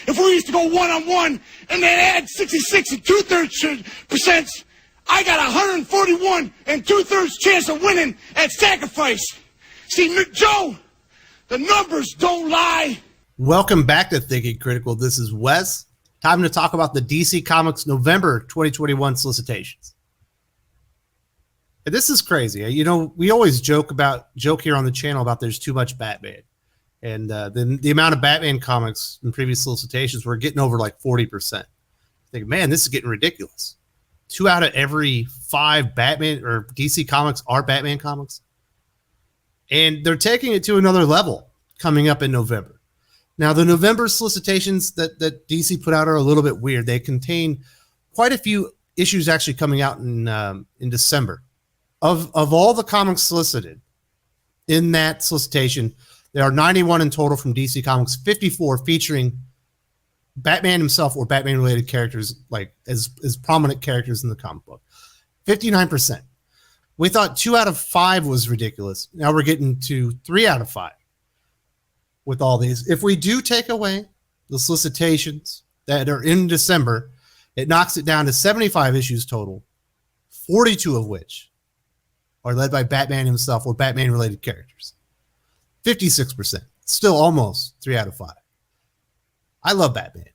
if we used to go one-on-one and then add 66 and 2/3%, I got 141 and 2/3 chance of winning at sacrifice. See, Joe, the numbers don't lie. Welcome back to Thinking Critical. This is Wes. Time to talk about the DC Comics November 2021 solicitations. And this is crazy. You know, we always joke here on the channel about there's too much Batman. And the amount of Batman comics in previous solicitations, we're getting over like 40%. Think, man, this is getting ridiculous. 2 out of every 5 Batman or DC comics are Batman comics. And they're taking it to another level coming up in November. Now, the November solicitations that DC put out are a little bit weird. They contain quite a few issues actually coming out in December. Of all the comics solicited in that solicitation, there are 91 in total from DC Comics, 54 featuring Batman himself or Batman-related characters, like as prominent characters in the comic book. 59%. We thought 2 out of 5 was ridiculous. Now we're getting to 3 out of 5 with all these. If we do take away the solicitations that are in December, it knocks it down to 75 issues total, 42 of which are led by Batman himself or Batman-related characters. 56%. Still almost 3 out of 5. I love Batman.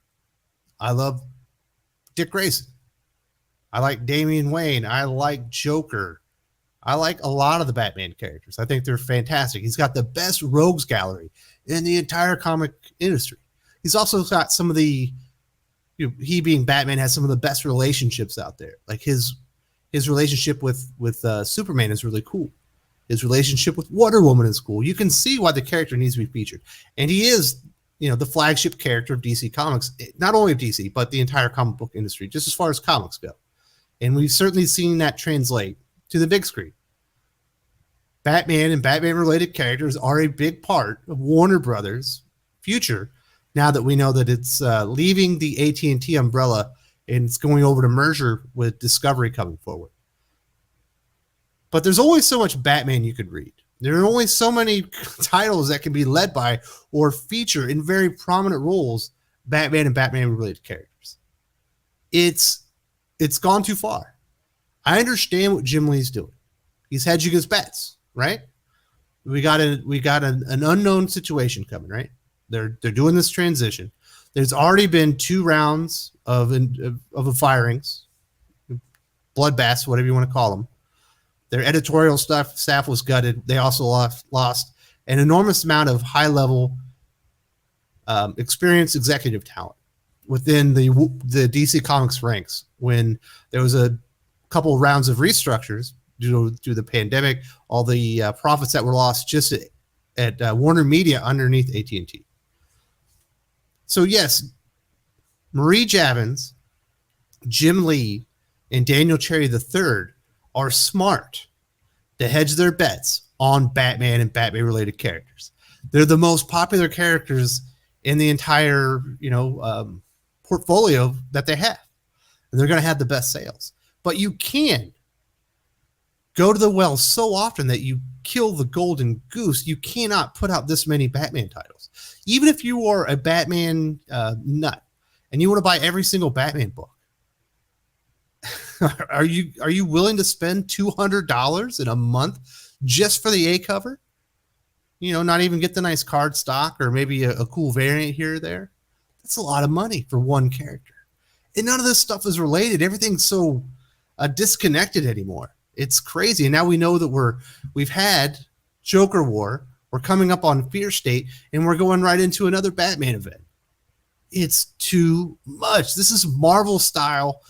I love Dick Grayson. I like Damian Wayne. I like Joker. I like a lot of the Batman characters. I think they're fantastic. He's got the best rogues gallery in the entire comic industry. He's also got some of the, he being Batman has some of the best relationships out there. Like his relationship with Superman is really cool. His relationship with Wonder Woman is cool. You can see why the character needs to be featured. And he is, the flagship character of DC Comics, not only of DC, but the entire comic book industry, just as far as comics go. And we've certainly seen that translate to the big screen. Batman and Batman-related characters are a big part of Warner Brothers' future now that we know that it's leaving the AT&T umbrella and it's going over to merger with Discovery coming forward. But there's only so much Batman you could read. There are only so many titles that can be led by or feature in very prominent roles Batman and Batman-related characters. It's gone too far. I understand what Jim Lee's doing. He's hedging his bets, right? We got an unknown situation coming, right? They're doing this transition. There's already been 2 rounds of firings, bloodbaths, whatever you want to call them. Their editorial staff was gutted. They also lost an enormous amount of high-level experienced executive talent within the DC Comics ranks when there was a couple of rounds of restructures due to the pandemic, all the profits that were lost just at Warner Media underneath AT&T. So yes, Marie Javins, Jim Lee, and Daniel Cherry III are smart to hedge their bets on Batman and Batman-related characters. They're the most popular characters in the entire, portfolio that they have. And they're going to have the best sales. But you can go to the well so often that you kill the golden goose. You cannot put out this many Batman titles. Even if you are a Batman nut and you want to buy every single Batman book, are you willing to spend $200 in a month just for the A cover? Not even get the nice card stock or maybe a cool variant here or there. That's a lot of money for one character. And none of this stuff is related. Everything's so disconnected anymore. It's crazy. And now we know that we've had Joker War. We're coming up on Fear State, and we're going right into another Batman event. It's too much. This is Marvel style,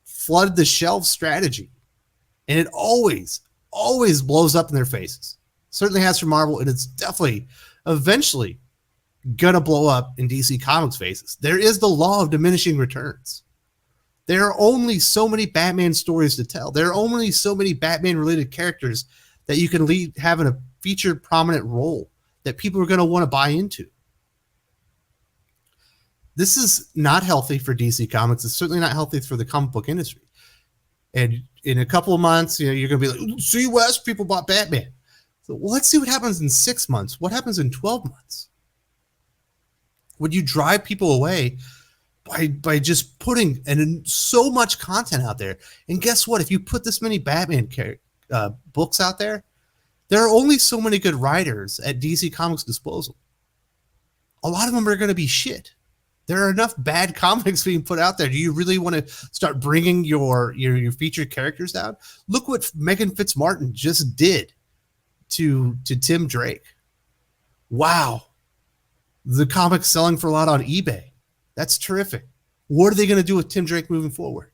flood the shelf strategy. And it always blows up in their faces. Certainly has for Marvel, and it's definitely eventually gonna blow up in DC Comics faces. There is the law of diminishing returns. There are only so many Batman stories to tell. There are only so many Batman-related characters that you can have in a featured prominent role that people are going to want to buy into. This is not healthy for DC Comics. It's certainly not healthy for the comic book industry. And in a couple of months, you're going to be like, see, West, people bought Batman. So let's see what happens in 6 months. What happens in 12 months? Would you drive people away by just putting so much content out there? And guess what? If you put this many Batman books out there, there are only so many good writers at DC Comics' disposal. A lot of them are going to be shit. There are enough bad comics being put out there. Do you really want to start bringing your featured characters down? Look what Megan Fitzmartin just did to Tim Drake. Wow. The comic's selling for a lot on eBay. That's terrific. What are they going to do with Tim Drake moving forward?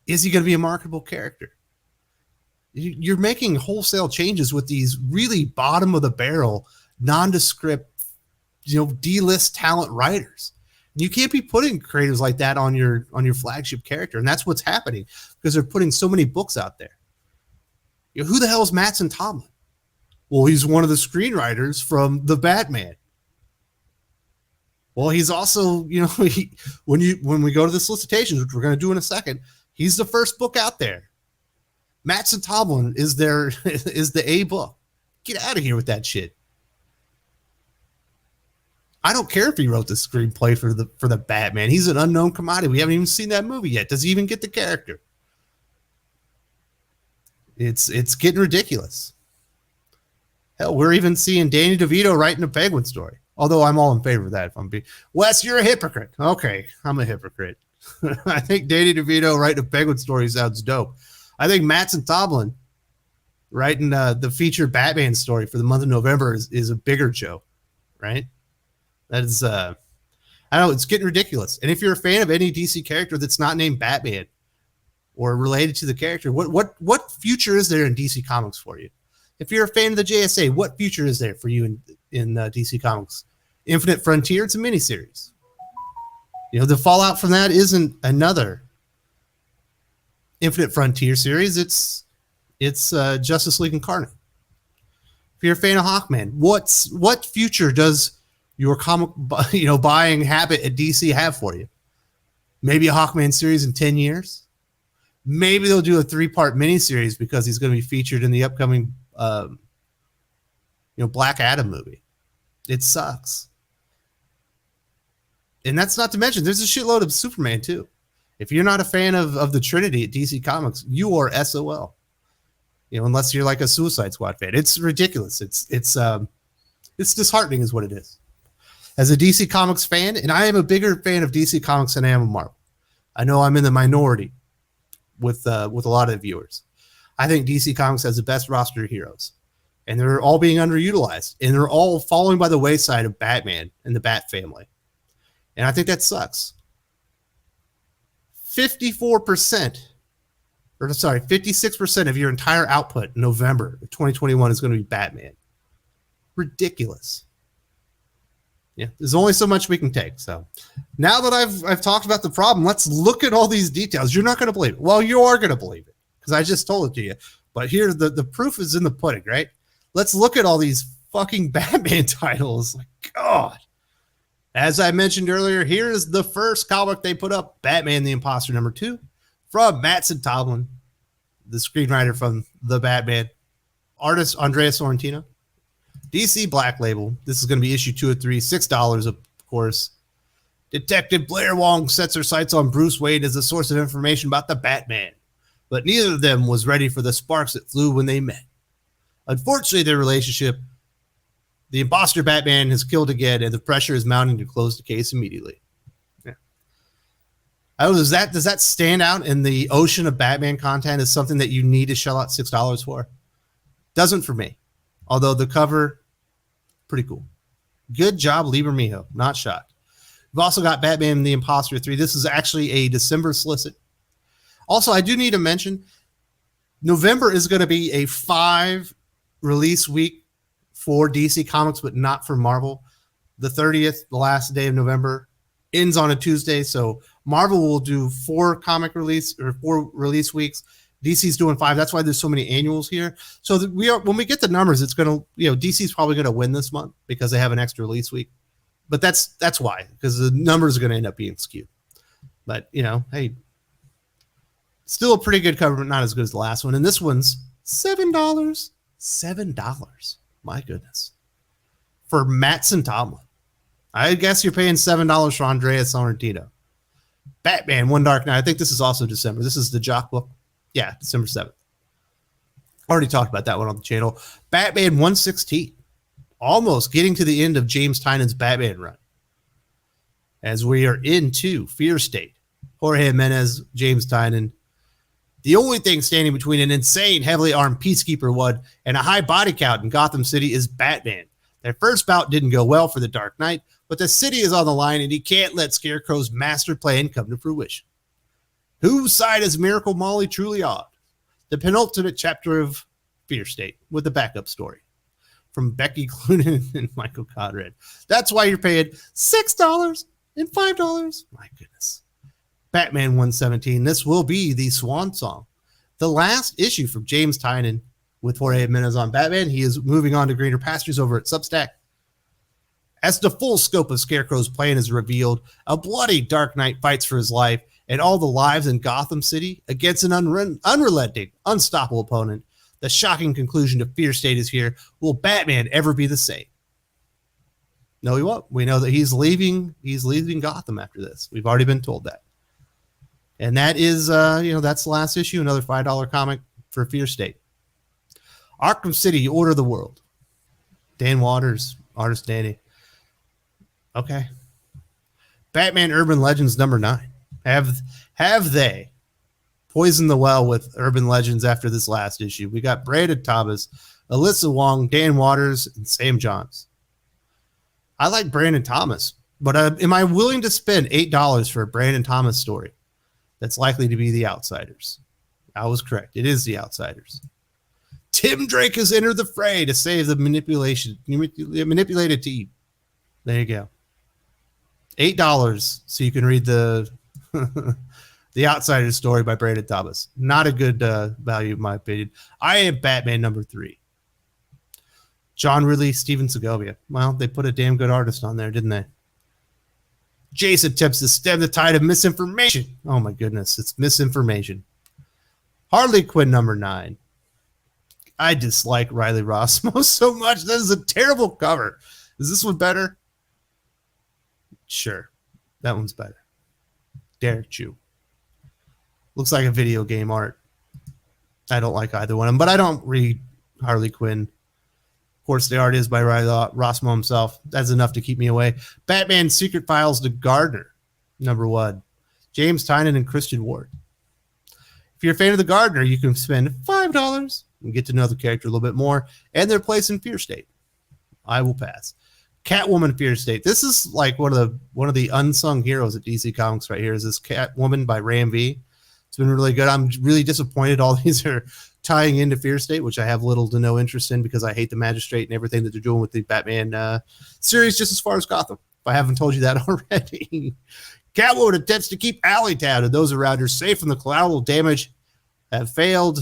Is he going to be a marketable character? You're making wholesale changes with these really bottom of the barrel, nondescript, D-list talent writers. You can't be putting creators like that on your flagship character, and that's what's happening because they're putting so many books out there. Who the hell is Mattson Tomlin? Well, he's one of the screenwriters from The Batman. Well, he's also, when we go to the solicitations, which we're going to do in a second, he's the first book out there. Mattson Tomlin is the A book. Get out of here with that shit. I don't care if he wrote the screenplay for the Batman. He's an unknown commodity. We haven't even seen that movie yet. Does he even get the character? It's getting ridiculous. Hell, we're even seeing Danny DeVito writing a Penguin story. Although I'm all in favor of that. If I'm being Wes, you're a hypocrite. Okay, I'm a hypocrite. I think Danny DeVito writing a Penguin story sounds dope. I think Mattson Tomlin writing the featured Batman story for the month of November is a bigger joke, right? That is, I don't know, it's getting ridiculous. And if you're a fan of any DC character that's not named Batman or related to the character, what future is there in DC Comics for you? If you're a fan of the JSA, what future is there for you in DC Comics? Infinite Frontier, it's a miniseries. The fallout from that isn't another Infinite Frontier series. It's Justice League Incarnate. If you're a fan of Hawkman, what future does your comic buying habit at DC have for you? Maybe a Hawkman series in 10 years. Maybe they'll do a 3-part miniseries because he's going to be featured in the upcoming Black Adam movie. It sucks. And that's not to mention there's a shitload of Superman too. If you're not a fan of the Trinity at DC Comics, you are SOL. Unless you're like a Suicide Squad fan. It's ridiculous. It's disheartening is what it is. As a DC Comics fan, and I am a bigger fan of DC Comics than I am of Marvel. I know I'm in the minority with a lot of the viewers. I think DC Comics has the best roster of heroes. And they're all being underutilized. And they're all falling by the wayside of Batman and the Bat family. And I think that sucks. 56% of your entire output in November of 2021 is going to be Batman. Ridiculous. Yeah, there's only so much we can take. So now that I've talked about the problem, let's look at all these details. You're not going to believe it. Well, you are going to believe it because I just told it to you. But here, the proof is in the pudding, right? Let's look at all these fucking Batman titles. Like, God. As I mentioned earlier, here is the first comic they put up, Batman the Imposter #2, from Mattson Tomlin, the screenwriter from The Batman, artist Andrea Sorrentino, DC Black Label. This is going to be issue 2 of 3, $6, of course. Detective Blair Wong sets her sights on Bruce Wayne as a source of information about the Batman, but neither of them was ready for the sparks that flew when they met. Unfortunately, their relationship, the imposter Batman has killed again, and the pressure is mounting to close the case immediately. Yeah. Does that stand out in the ocean of Batman content as something that you need to shell out $6 for? Doesn't for me. Although the cover, pretty cool. Good job, Lieber Mijo. Not shocked. We've also got Batman the Imposter 3. This is actually a December solicit. Also, I do need to mention, November is going to be a 5-release week for DC Comics, but not for Marvel. The 30th, the last day of November, ends on a Tuesday. So Marvel will do 4 release weeks. DC's doing 5. That's why there's so many annuals here. So when we get the numbers, it's going to, DC's probably going to win this month because they have an extra release week. But that's why, because the numbers are going to end up being skewed. But, hey, still a pretty good cover, but not as good as the last one. And this one's $7. $7. My goodness. For Mattson Tomlin. I guess you're paying $7 for Andrea Sorrentino. Batman, One Dark Night. I think this is also December. This is the Jock book. Yeah, December 7th. Already talked about that one on the channel. Batman 116. Almost getting to the end of James Tynan's Batman run. As we are into Fear State. Jorge Jimenez, James Tynan. The only thing standing between an insane, heavily armed Peacekeeper one and a high body count in Gotham City is Batman. Their first bout didn't go well for the Dark Knight, but the city is on the line and he can't let Scarecrow's master plan come to fruition. Whose side is Miracle Molly truly on? The penultimate chapter of Fear State with the backup story from Becky Cloonan and Michael Conrad. That's why you're paying $6 and $5. My goodness. Batman 117. This will be the swan song. The last issue from James Tynan with Jorge Jimenez on Batman. He is moving on to greener pastures over at Substack. As the full scope of Scarecrow's plan is revealed, a bloody Dark Knight fights for his life and all the lives in Gotham City against an unrelenting, unstoppable opponent. The shocking conclusion to Fear State is here. Will Batman ever be the same? No, he won't. We know that he's leaving Gotham after this. We've already been told that. And that is, that's the last issue, another $5 comic for Fear State. Arkham City, Order of the World. Dan Waters, artist Danny. Okay. Batman Urban Legends number 9. Have they poisoned the well with Urban Legends after this last issue? We got Brandon Thomas, Alyssa Wong, Dan Waters, and Sam Johns. I like Brandon Thomas, but am I willing to spend $8 for a Brandon Thomas story that's likely to be The Outsiders? I was correct. It is The Outsiders. Tim Drake has entered the fray to save the manipulated team. There you go. $8 so you can read the The Outsiders story by Brandon Thomas. Not a good value, in my opinion. I am Batman number 3. John Ridley, Steven Segovia. Well, they put a damn good artist on there, didn't they? Jason attempts to stem the tide of misinformation. Oh my goodness, it's misinformation. Harley Quinn number 9. I dislike Riley Rossmo so much. That is a terrible cover. Is this one better? Sure. That one's better. Derek Chu. Looks like a video game art. I don't like either one of them, but I don't read Harley Quinn. Of course, the art is by Riley Rossmo himself. That's enough to keep me away. Batman Secret Files to Gardner, number 1. James Tynan and Christian Ward. If you're a fan of the Gardner, you can spend $5 and get to know the character a little bit more and their place in Fear State. I will pass. Catwoman Fear State. This is like one of the unsung heroes at DC Comics right here. Is this Catwoman by Ram V. It's been really good. I'm really disappointed all these are tying into Fear State, which I have little to no interest in because I hate the Magistrate and everything that they're doing with the Batman series just as far as Gotham. If I haven't told you that already. Catwoman attempts to keep Alleytown and those around her safe from the collateral damage have failed.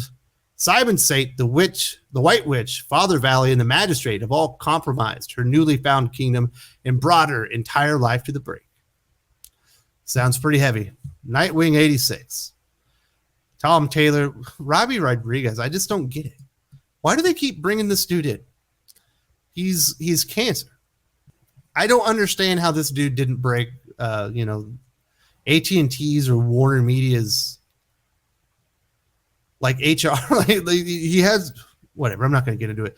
Simon Sate, the White Witch, Father Valley, and the Magistrate have all compromised her newly found kingdom and brought her entire life to the brink. Sounds pretty heavy. Nightwing 86. Tom Taylor, Robbie Rodriguez. I just don't get it. Why do they keep bringing this dude in? He's cancer. I don't understand how this dude didn't break, AT&T's or Warner Media's like HR. like he has whatever. I'm not going to get into it.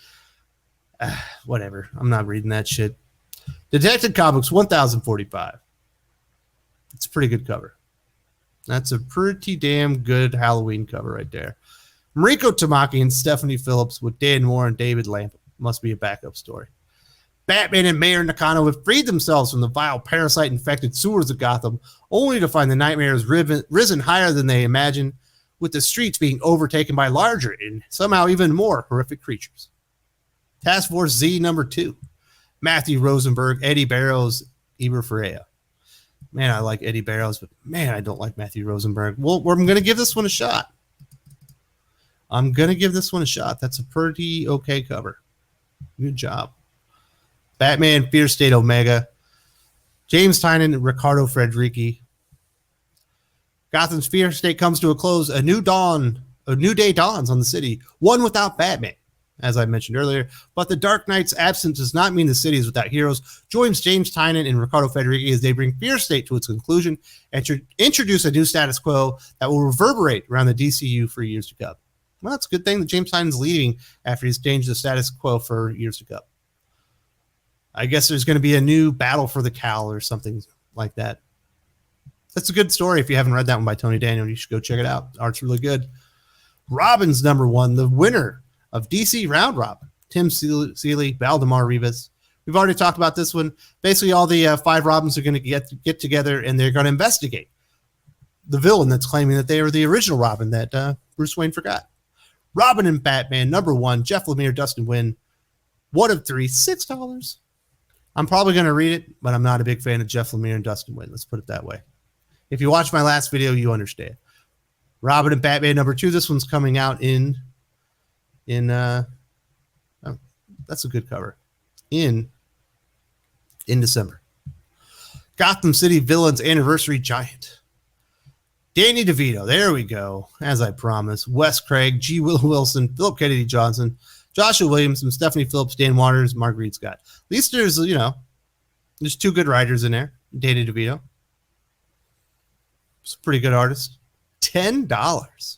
Whatever. I'm not reading that shit. Detective Comics 1045. It's a pretty good cover. That's a pretty damn good Halloween cover right there. Mariko Tamaki and Stephanie Phillips with Dan Moore and David Lamp. Must be a backup story. Batman and Mayor Nakano have freed themselves from the vile parasite-infected sewers of Gotham, only to find the nightmares risen higher than they imagined, with the streets being overtaken by larger and somehow even more horrific creatures. Task Force Z number 2. Matthew Rosenberg, Eddie Barrows, Eber Ferreira. Man, I like Eddie Barrows, but man, I don't like Matthew Rosenberg. Well, I'm going to give this one a shot. That's a pretty okay cover. Good job. Batman Fear State Omega. James Tynan and Riccardo Frederici. Gotham's Fear State comes to a close. A new day dawns on the city. One without Batman. as I mentioned earlier. But the Dark Knight's absence does not mean the city is without heroes. Joins James Tynion and Ricardo Federici as they bring Fear State to its conclusion and introduce a new status quo that will reverberate around the DCU for years to come. Well, it's a good thing that James Tynion's leaving after he's changed the status quo for years to come. I guess there's going to be a new battle for the Cowl or something like that. That's a good story. If you haven't read that one by Tony Daniel, you should go check it out. Art's really good. Robin's number one, the winner of DC Round Robin. Tim Seeley, Valdemar Rivas. We've already talked about this one. Basically, all the 5 Robins are going to get together, and they're going to investigate the villain that's claiming that they are the original Robin that Bruce Wayne forgot. Robin and Batman, number one, Jeff Lemire, Dustin Nguyen. 1 of 3, $6. I'm probably going to read it, but I'm not a big fan of Jeff Lemire and Dustin Nguyen. Let's put it that way. If you watch my last video, you understand. Robin and Batman number 2. This one's coming out in that's a good cover. In December. Gotham City Villains Anniversary Giant. Danny DeVito. There we go. As I promised. Wes Craig, G. Will Wilson, Philip Kennedy Johnson, Joshua Williamson, Stephanie Phillips, Dan Waters, Marguerite Scott. At least there's, there's 2 good writers in there. Danny DeVito. It's a pretty good artist. $10.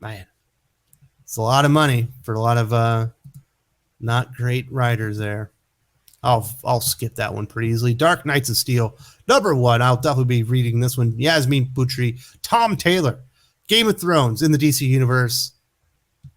Man, it's a lot of money for a lot of not great writers there. I'll skip that one pretty easily. Dark Knights of Steel, number 1. I'll definitely be reading this one. Yasmin Putri, Tom Taylor, Game of Thrones in the DC universe.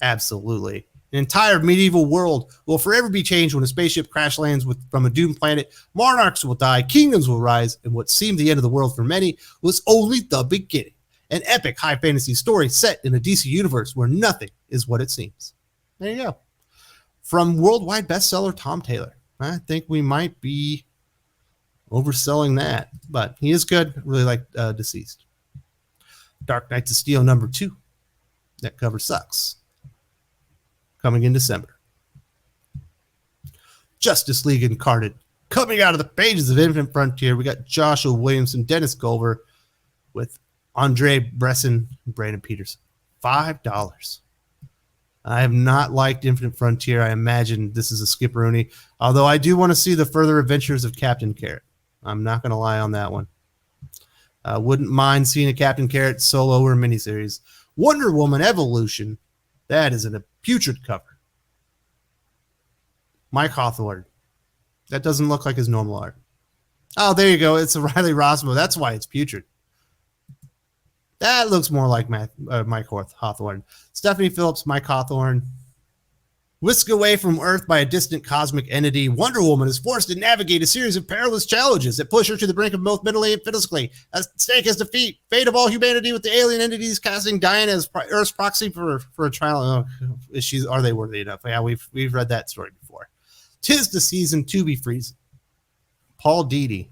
Absolutely. An entire medieval world will forever be changed when a spaceship crash lands from a doomed planet. Monarchs will die, kingdoms will rise, and what seemed the end of the world for many was only the beginning. An epic high fantasy story set in a DC universe where nothing is what it seems. There you go. From worldwide bestseller Tom Taylor. I think we might be overselling that, but he is good. Really like Deceased. Dark Knights of Steel number 2. That cover sucks. Coming in December. Justice League Incarnate. Coming out of the pages of Infinite Frontier, we got Joshua Williamson, Dennis Culver with Andre Bresson and Brandon Peterson. $5. I have not liked Infinite Frontier. I imagine this is a skipperoonie, although I do want to see the further adventures of Captain Carrot. I'm not going to lie on that one. I wouldn't mind seeing a Captain Carrot solo or miniseries. Wonder Woman Evolution. That is a putrid cover. Mike Hawthorne. That doesn't look like his normal art. Oh, there you go. It's a Riley Rossmo. That's why it's putrid. That looks more like Mike Hawthorne. Stephanie Phillips, Mike Hawthorne. Whisked away from Earth by a distant cosmic entity, Wonder Woman is forced to navigate a series of perilous challenges that push her to the brink of both mentally and physically. At stake is defeat, fate of all humanity, with the alien entities casting Diana as Earth's proxy for a trial. Oh, are they worthy enough? Yeah, we've read that story before. 'Tis the season to be freezing. Paul Dini.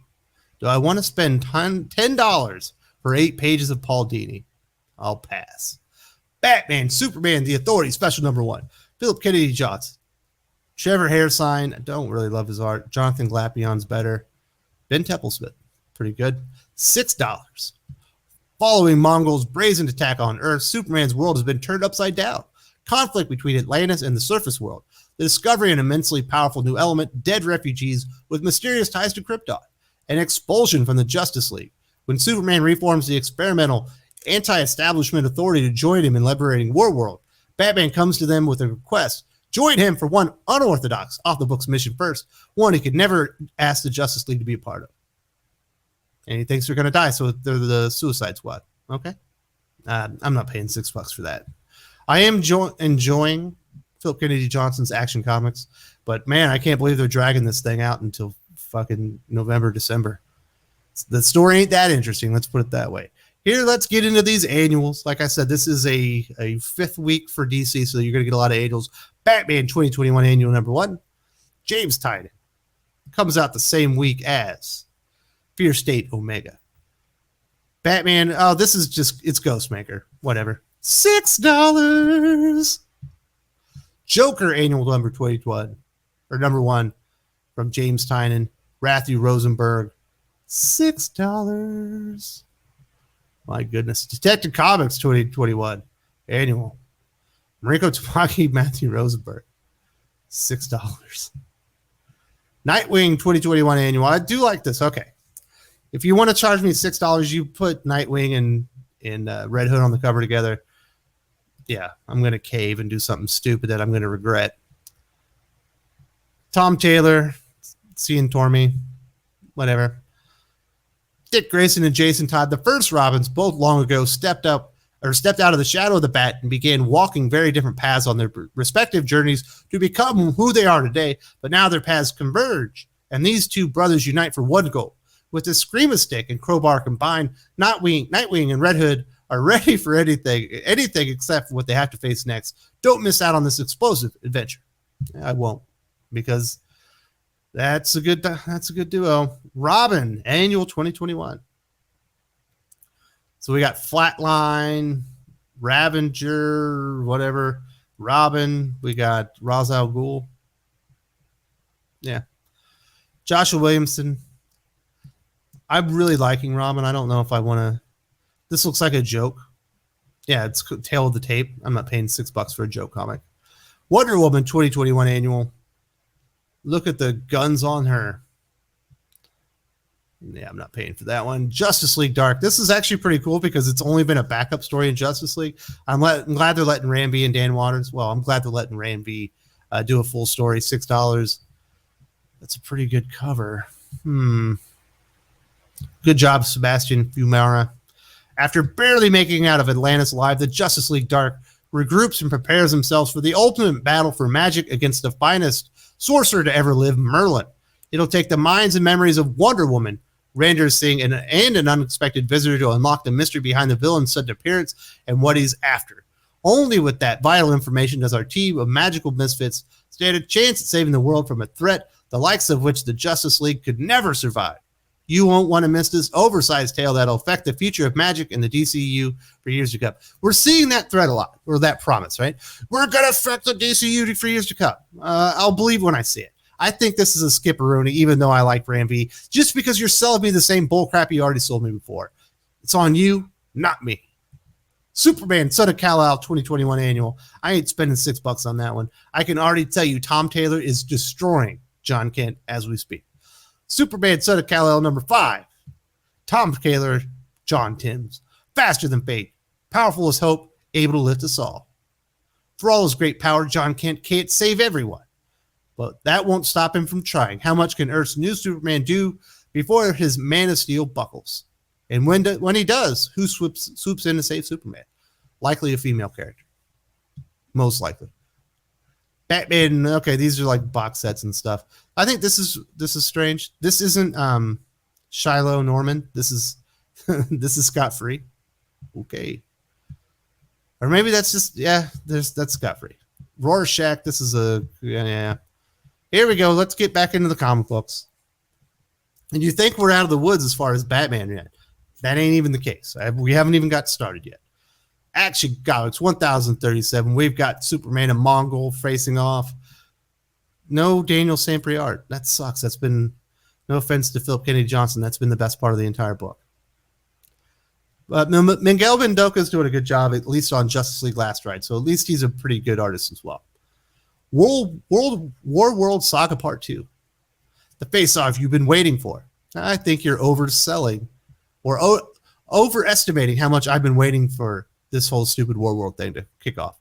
Do I want to spend $10 for 8 pages of Paul Dini? I'll pass. Batman, Superman, The Authority, special number 1. Philip Kennedy Johnson. Trevor Hairsine. I don't really love his art. Jonathan Glappion's better. Ben Templesmith. Pretty good. $6. Following Mongols' brazen attack on Earth, Superman's world has been turned upside down. Conflict between Atlantis and the surface world. The discovery of an immensely powerful new element, dead refugees with mysterious ties to Krypton. An expulsion from the Justice League. When Superman reforms the experimental anti-establishment authority to join him in liberating Warworld, Batman comes to them with a request. Join him for one unorthodox, off-the-books mission first, one he could never ask the Justice League to be a part of. And he thinks they're going to die, so they're the Suicide Squad. Okay? I'm not paying $6 for that. I am enjoying Philip Kennedy Johnson's Action Comics, but man, I can't believe they're dragging this thing out until fucking November, December. The story ain't that interesting, let's put it that way. Here, let's get into these annuals. Like I said, this is a 5th week for DC, so you're going to get a lot of annuals. Batman 2021 annual number 1. James Tynion. Comes out the same week as Fear State Omega. Batman, oh, this is just, it's Ghostmaker. Whatever. $6. Joker annual number 2021, or number 1 from James Tynion. Matthew Rosenberg. $6. My goodness. Detective Comics 2021 annual. Mariko Tamaki, Matthew Rosenberg, $6. Nightwing 2021 annual. I do like this. Okay. If you want to charge me $6, you put Nightwing and Red Hood on the cover together. Yeah, I'm going to cave and do something stupid that I'm going to regret. Tom Taylor, Cian Tormey, whatever. Dick Grayson and Jason Todd, the first Robins, both long ago, stepped out of the shadow of the bat and began walking very different paths on their respective journeys to become who they are today. But now their paths converge, and these two brothers unite for one goal. With the Scream-A-Stick and Crowbar combined, Nightwing and Red Hood are ready for anything except for what they have to face next. Don't miss out on this explosive adventure. I won't, because that's a good duo. Robin, annual 2021. So we got Flatline, Ravager, whatever, Robin. We got Ra's al Ghul. Yeah. Joshua Williamson. I'm really liking Robin. I don't know if I want to. This looks like a joke. Yeah, it's Tale of the Tape. I'm not paying $6 for a joke comic. Wonder Woman 2021 annual. Look at the guns on her. Yeah, I'm not paying for that one. Justice League Dark. This is actually pretty cool because it's only been a backup story in Justice League. I'm glad they're letting Ram V and Dan Waters. Well, I'm glad they're letting Ram V do a full story. $6. That's a pretty good cover. Good job, Sebastian Fumara. After barely making it out of Atlantis alive, the Justice League Dark regroups and prepares themselves for the ultimate battle for magic against the finest sorcerer to ever live, Merlin. It'll take the minds and memories of Wonder Woman, Ranger Singh, and an unexpected visitor to unlock the mystery behind the villain's sudden appearance and what he's after. Only with that vital information does our team of magical misfits stand a chance at saving the world from a threat the likes of which the Justice League could never survive. You won't want to miss this oversized tale that'll affect the future of magic in the DCU for years to come. We're seeing that threat a lot, or that promise, right? We're going to affect the DCU for years to come. I'll believe when I see it. I think this is a skipperoonie, even though I like Ram V, just because you're selling me the same bullcrap you already sold me before. It's on you, not me. Superman, Son of Kal-El 2021 annual. I ain't spending $6 on that one. I can already tell you Tom Taylor is destroying John Kent as we speak. Superman, Son of Kal-El, number 5. Tom Taylor, John Timms. Faster than fate. Powerful as hope. Able to lift us all. For all his great power, John Kent can't save everyone. But that won't stop him from trying. How much can Earth's new Superman do before his Man of Steel buckles? And when he does, who swoops in to save Superman? Likely a female character. Most likely. Batman, okay, these are like box sets and stuff. I think this is strange. This isn't Shiloh Norman. This is Scott Free. Okay. Or maybe that's just that's Scott Free. Rorschach, this is yeah. Here we go. Let's get back into the comic books. And you think we're out of the woods as far as Batman yet. That ain't even the case. We haven't even got started yet. Action Comics 1037. We've got Superman and Mongol facing off. No Daniel St. Art. That sucks. That's been, no offense to Philip Kennedy Johnson, that's been the best part of the entire book. But Miguel Mendoca's doing a good job, at least on Justice League Last Ride. So at least he's a pretty good artist as well. World Saga Part 2. The face-off you've been waiting for. I think you're overselling or overestimating how much I've been waiting for this whole stupid War World thing to kick off.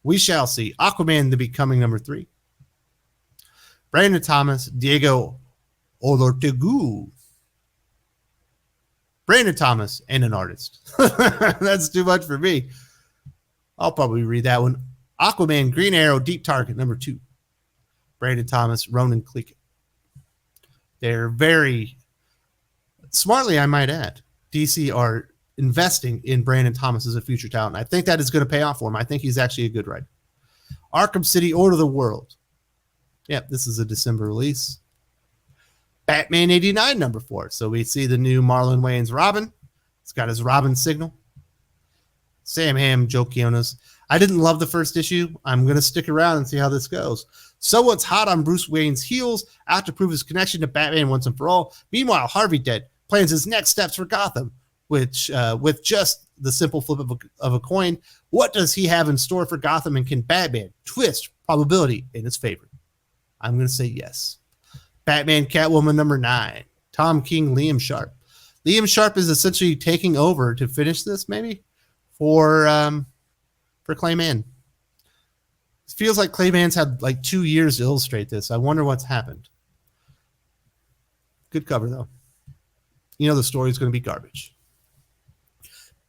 We shall see. Aquaman, The Becoming, number 3. Brandon Thomas, Diego Olortegui. Brandon Thomas and an artist. That's too much for me. I'll probably read that one. Aquaman, Green Arrow, Deep Target, number 2. Brandon Thomas, Ronan Cleekett. They're very smartly, I might add. DC are investing in Brandon Thomas as a future talent. I think that is going to pay off for him. I think he's actually a good writer. Arkham City, Order of the World. Yep, this is a December release. Batman 89, number 4. So we see the new Marlon Wayans Robin. It's got his Robin signal. Sam Hamm, Joe Quinones. I didn't love the first issue. I'm going to stick around and see how this goes. Someone's hot on Bruce Wayne's heels, out to prove his connection to Batman once and for all. Meanwhile, Harvey Dent plans his next steps for Gotham, which with just the simple flip of a coin. What does he have in store for Gotham, and can Batman twist probability in his favor? I'm going to say yes. Batman Catwoman number 9. Tom King, Liam Sharp. Liam Sharp is essentially taking over to finish this, maybe, for Clayman. It feels like Clayman's had like 2 years to illustrate this. I wonder what's happened. Good cover, though. You know the story's going to be garbage.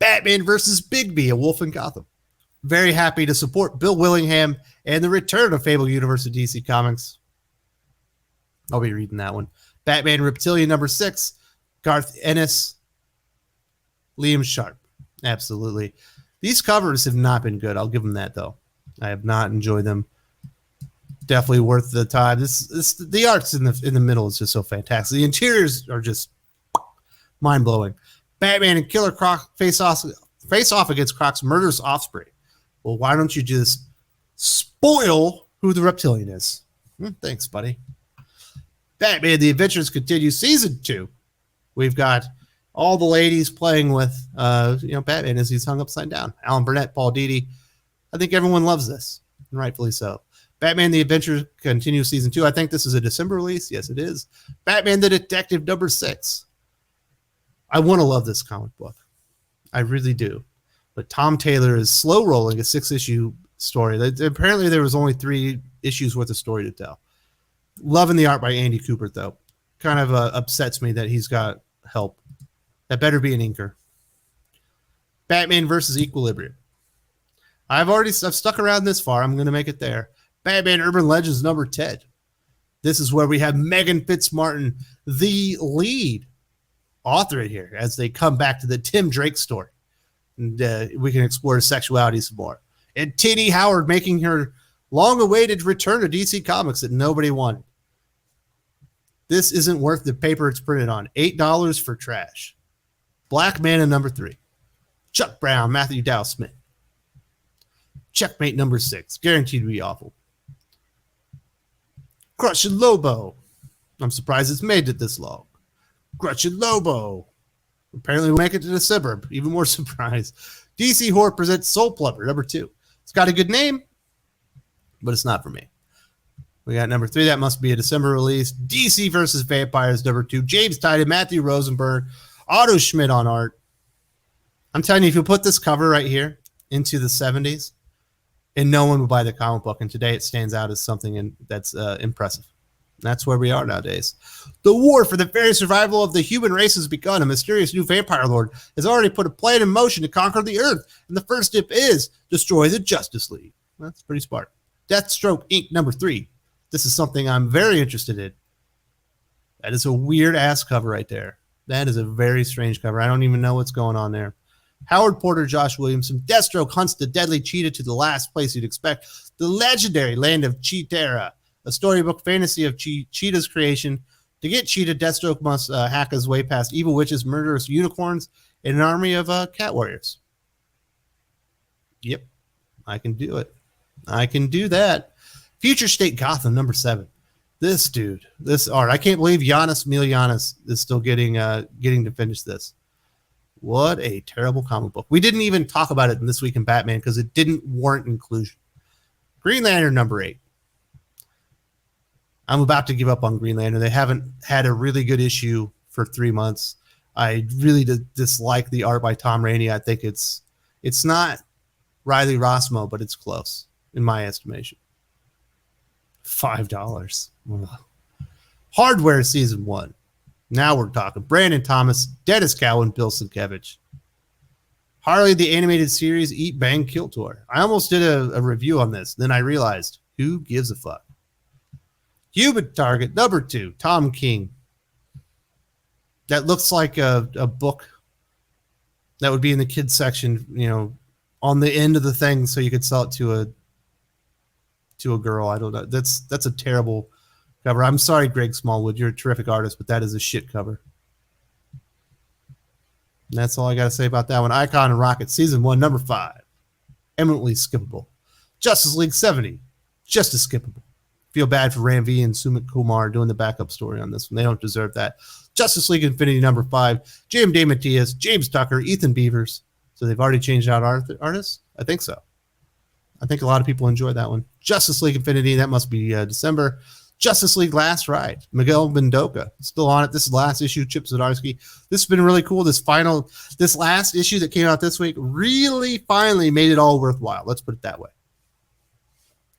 Batman versus Bigby, A Wolf in Gotham. Very happy to support Bill Willingham and the return of Fable Universe to DC Comics. I'll be reading that one. Batman Reptilian number 6. Garth Ennis. Liam Sharp. Absolutely. These covers have not been good. I'll give them that, though. I have not enjoyed them. Definitely worth the time. The arts in the middle is just so fantastic. The interiors are just mind-blowing. Batman and Killer Croc face off against Croc's murderous offspring. Well, why don't you just spoil who the Reptilian is? Thanks, buddy. Batman, The Adventures Continue, Season 2. We've got all the ladies playing with Batman as he's hung upside down. Alan Burnett, Paul Didi. I think everyone loves this, and rightfully so. Batman, The Adventures Continue, Season 2. I think this is a December release. Yes, it is. Batman the Detective number 6. I want to love this comic book. I really do. But Tom Taylor is slow rolling a 6-issue story. Apparently there was only 3 issues worth of story to tell. Loving the art by Andy Cooper, though. Kind of upsets me that he's got help. That better be an inker. Batman versus Equilibrium. I've stuck around this far. I'm going to make it there. Batman Urban Legends number 10. This is where we have Megan Fitzmartin, the lead author here, as they come back to the Tim Drake story. And we can explore his sexuality some more. And Tini Howard making her long-awaited return to DC Comics that nobody wanted. This isn't worth the paper it's printed on. $8 for trash. Black Manta number 3. Chuck Brown, Matthew Dow Smith. Checkmate number 6. Guaranteed to be awful. Crushing Lobo. I'm surprised it's made it this long. Crushing Lobo. Apparently we'll make it to December. Even more surprise. DC Horror presents Soul Plumber number 2. It's got a good name, but it's not for me. We got number 3. That must be a December release. DC versus Vampires number 2. James Tynion, Matthew Rosenberg, Otto Schmidt on art. I'm telling you, if you put this cover right here into the 70s, and no one would buy the comic book, and today it stands out as something that's impressive. That's where we are nowadays. The war for the very survival of the human race has begun. A mysterious new vampire lord has already put a plan in motion to conquer the earth, and the first step is destroy the Justice League. That's pretty smart. Deathstroke Inc. number 3. This is something I'm very interested in. That is a weird-ass cover right there. That is a very strange cover. I don't even know what's going on there. Howard Porter, Josh Williamson. Deathstroke hunts the deadly cheetah to the last place you'd expect. The legendary land of Cheetara. A storybook fantasy of Cheetah's creation. To get Cheetah, Deathstroke must hack his way past evil witches, murderous unicorns, and an army of cat warriors. Yep, I can do it. I can do that. Future State Gotham, number 7. This dude, this art. I can't believe Giannis Milianis is still getting to finish this. What a terrible comic book. We didn't even talk about it in This Week in Batman because it didn't warrant inclusion. Green Lantern, number 8. I'm about to give up on Green Lantern. They haven't had a really good issue for 3 months. I really dislike the art by Tom Rainey. I think it's not Riley Rossmo, but it's close in my estimation. $5. Ugh. Hardware Season 1. Now we're talking. Brandon Thomas, Dennis Cowan, Bill Sienkiewicz. Harley the Animated Series, Eat, Bang, Kill Tour. I almost did a review on this. Then I realized, who gives a fuck? Human Target, number 2, Tom King. That looks like a book that would be in the kids section, on the end of the thing so you could sell it to a girl. I don't know. That's a terrible cover. I'm sorry, Greg Smallwood. You're a terrific artist, but that is a shit cover. And that's all I got to say about that one. Icon and Rocket, Season 1, number 5. Eminently skippable. Justice League 70, just as skippable. Feel bad for Ram V and Sumit Kumar doing the backup story on this one. They don't deserve that. Justice League Infinity, number 5. Jim DeMatteis, James Tucker, Ethan Beavers. So they've already changed out artists? I think so. I think a lot of people enjoyed that one. Justice League Infinity, that must be December. Justice League Last Ride, Miguel Mendoza, still on it. This is the last issue, Chip Zdarsky. This has been really cool. This last issue that came out this week really finally made it all worthwhile. Let's put it that way.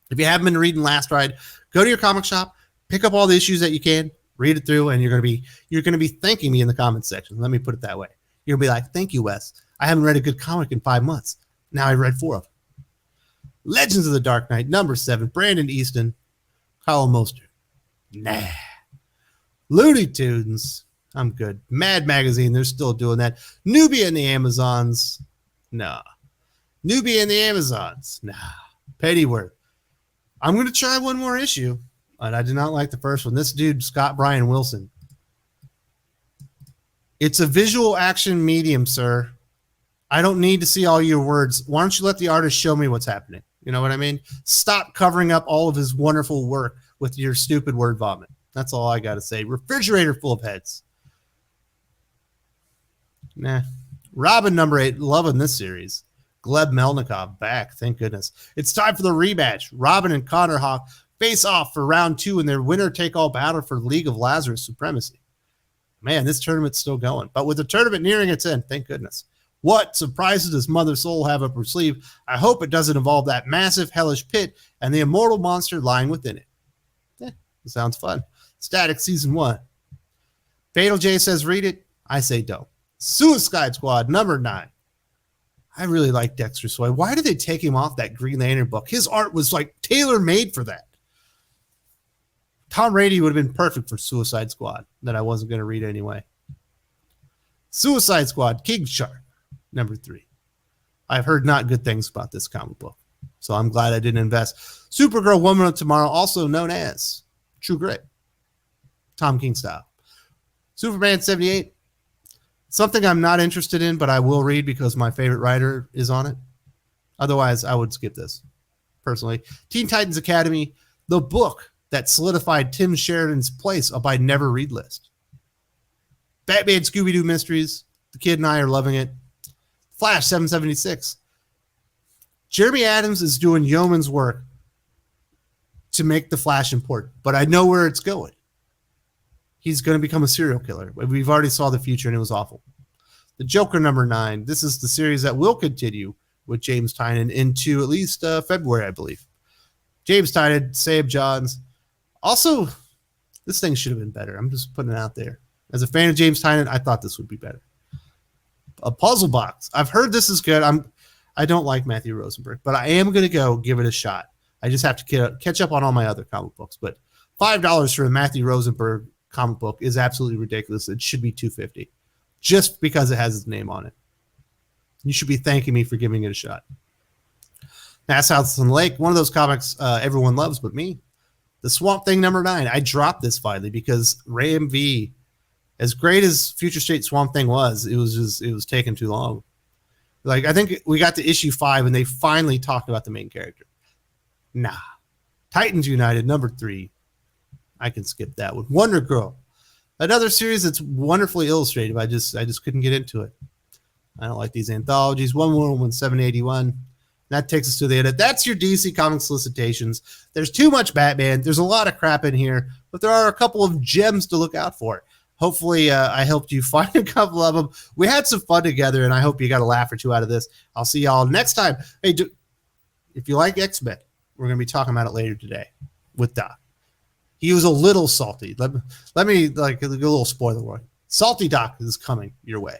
If you haven't been reading Last Ride, go to your comic shop, pick up all the issues that you can, read it through, and you're gonna be thanking me in the comments section. Let me put it that way. You're gonna be like, thank you, Wes. I haven't read a good comic in 5 months. Now I read 4 of them. Legends of the Dark Knight, number 7, Brandon Easton, Kyle Moster. Nah. Looney Tunes, I'm good. Mad Magazine, they're still doing that. Nubia and the Amazons, nah. Nubia and the Amazons, nah. Pennyworth. I'm going to try one more issue, and I did not like the first one. This dude, Scott Bryan Wilson. It's a visual action medium, sir. I don't need to see all your words. Why don't you let the artist show me what's happening? You know what I mean? Stop covering up all of his wonderful work with your stupid word vomit. That's all I got to say. Refrigerator full of heads. Nah. Robin number 8, loving this series. Gleb Melnikov back, thank goodness. It's time for the rematch. Robin and Connor Hawk face off for round 2 in their winner-take-all battle for League of Lazarus supremacy. Man, this tournament's still going. But with the tournament nearing its end, thank goodness. What surprises does Mother Soul have up her sleeve? I hope it doesn't involve that massive hellish pit and the immortal monster lying within it. It sounds fun. Static Season 1. Fatal J says read it. I say don't. Suicide Squad number 9. I really like Dexter Soy. Why did they take him off that Green Lantern book? His art was like tailor-made for that. Tom Rady would have been perfect for Suicide Squad that I wasn't going to read anyway. Suicide Squad, King Shark, number 3. I've heard not good things about this comic book, so I'm glad I didn't invest. Supergirl Woman of Tomorrow, also known as True Grit, Tom King style. Superman 78, something I'm not interested in, but I will read because my favorite writer is on it. Otherwise, I would skip this, personally. Teen Titans Academy, the book that solidified Tim Sheridan's place up my never read list. Batman Scooby-Doo Mysteries, the kid and I are loving it. Flash 776. Jeremy Adams is doing yeoman's work to make the Flash important, but I know where it's going. He's going to become a serial killer. We've already saw the future, and it was awful. The Joker number 9. This is the series that will continue with James Tynion into at least February, I believe. James Tynion, Sab Johns. Also, this thing should have been better. I'm just putting it out there. As a fan of James Tynion, I thought this would be better. A Puzzle Box. I've heard this is good. I don't like Matthew Rosenberg, but I am going to go give it a shot. I just have to catch up on all my other comic books. But $5 for a Matthew Rosenberg comic book is absolutely ridiculous. It should be $2.50 just because it has his name on it. You should be thanking me for giving it a shot. Mass House on the Lake, one of those comics everyone loves but me. The Swamp Thing number 9. I dropped this finally because Ray MV, as great as Future State Swamp Thing was, it was taking too long. Like, I think we got to issue 5 and they finally talked about the main character. Nah. Titans United number 3. I can skip that one. Wonder Girl, another series that's wonderfully illustrated. I just couldn't get into it. I don't like these anthologies. Wonder Woman 781. That takes us to the end. That's your DC Comics solicitations. There's too much Batman. There's a lot of crap in here, but there are a couple of gems to look out for. Hopefully, I helped you find a couple of them. We had some fun together, and I hope you got a laugh or two out of this. I'll see y'all next time. Hey, if you like X-Men, we're going to be talking about it later today with Doc. He was a little salty. Let me like a little spoiler warning. Salty Doc is coming your way.